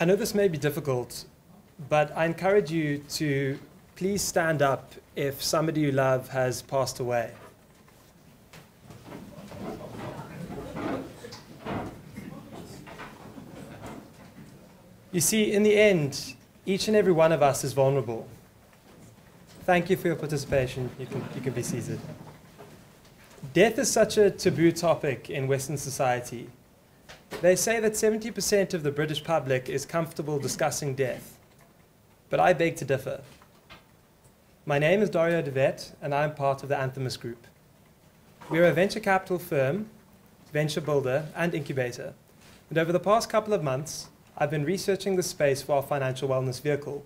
I know this may be difficult, but I encourage you to please stand up if somebody you love has passed away. You see, in the end, each and every one of us is vulnerable. Thank you for your participation. You can be seated. Death is such a taboo topic in Western society. They say that 70% of the British public is comfortable discussing death, but I beg to differ. My name is Dario De Vet, and I'm part of the Anthemis group. We're a venture capital firm, venture builder, and incubator. And over the past couple of months, I've been researching the space for our financial wellness vehicle,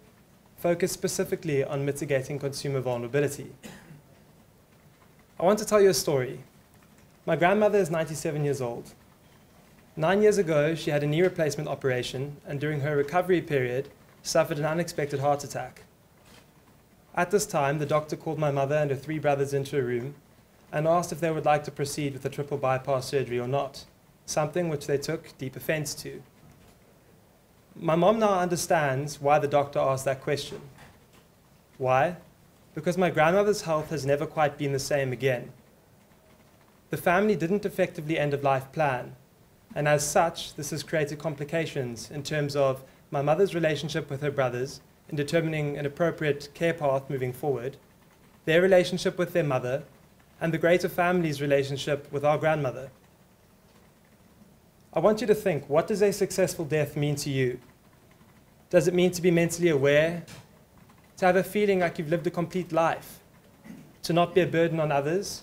focused specifically on mitigating consumer vulnerability. I want to tell you a story. My grandmother is 97 years old. 9 years ago, she had a knee replacement operation, and during her recovery period, suffered an unexpected heart attack. At this time, the doctor called my mother and her 3 brothers into a room and asked if they would like to proceed with a triple bypass surgery or not, something which they took deep offense to. My mom now understands why the doctor asked that question. Why? Because my grandmother's health has never quite been the same again. The family didn't effectively end-of-life plan, and as such, this has created complications in terms of my mother's relationship with her brothers in determining an appropriate care path moving forward, their relationship with their mother, and the greater family's relationship with our grandmother. I want you to think, what does a successful death mean to you? Does it mean to be mentally aware? To have a feeling like you've lived a complete life? To not be a burden on others?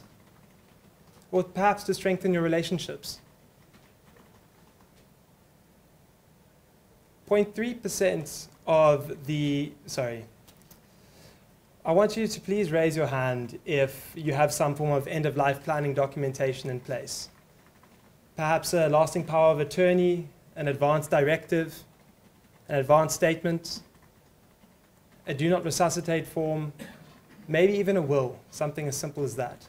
Or perhaps to strengthen your relationships? 0.3% of the, I want you to please raise your hand if you have some form of end-of-life planning documentation in place. Perhaps a lasting power of attorney, an advance directive, an advance statement, a do not resuscitate form, maybe even a will, something as simple as that.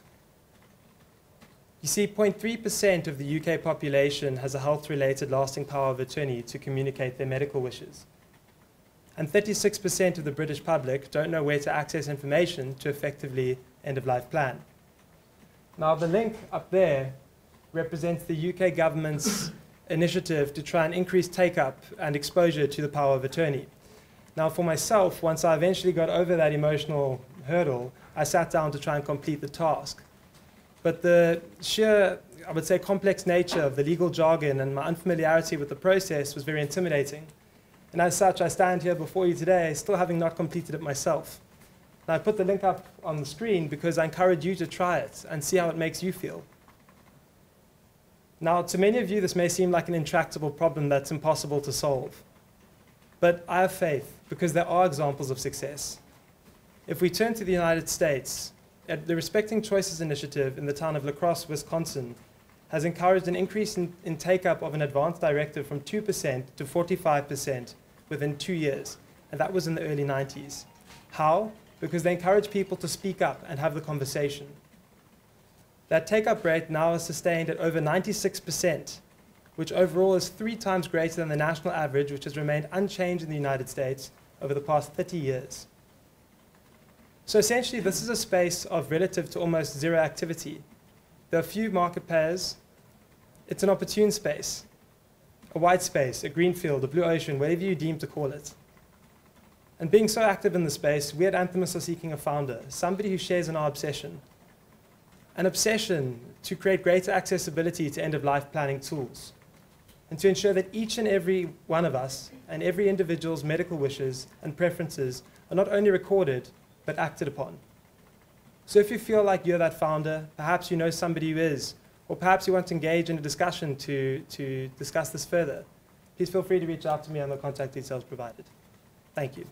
You see, 0.3% of the UK population has a health-related lasting power of attorney to communicate their medical wishes. And 36% of the British public don't know where to access information to effectively end-of-life plan. Now, the link up there represents the UK government's initiative to try and increase take-up and exposure to the power of attorney. Now, for myself, once I eventually got over that emotional hurdle, I sat down to try and complete the task. But the sheer, I would say, complex nature of the legal jargon and my unfamiliarity with the process was very intimidating. And as such, I stand here before you today, still having not completed it myself. And I put the link up on the screen because I encourage you to try it and see how it makes you feel. Now, to many of you, this may seem like an intractable problem that's impossible to solve. But I have faith, because there are examples of success. If we turn to the United States, the Respecting Choices initiative in the town of La Crosse, Wisconsin, has encouraged an increase in take-up of an advance directive from 2% to 45% within 2 years, and that was in the early 90s. How? Because they encourage people to speak up and have the conversation. That take-up rate now is sustained at over 96%, which overall is 3 times greater than the national average, which has remained unchanged in the United States over the past 30 years. So essentially, this is a space of relative to almost zero activity. There are few market players. It's an opportune space, a white space, a green field, a blue ocean, whatever you deem to call it. And being so active in the space, we at Anthemis are seeking a founder, somebody who shares in our obsession. An obsession to create greater accessibility to end-of-life planning tools, and to ensure that each and every one of us and every individual's medical wishes and preferences are not only recorded, but acted upon. So if you feel like you're that founder, perhaps you know somebody who is, or perhaps you want to engage in a discussion to discuss this further, please feel free to reach out to me on the contact details provided. Thank you.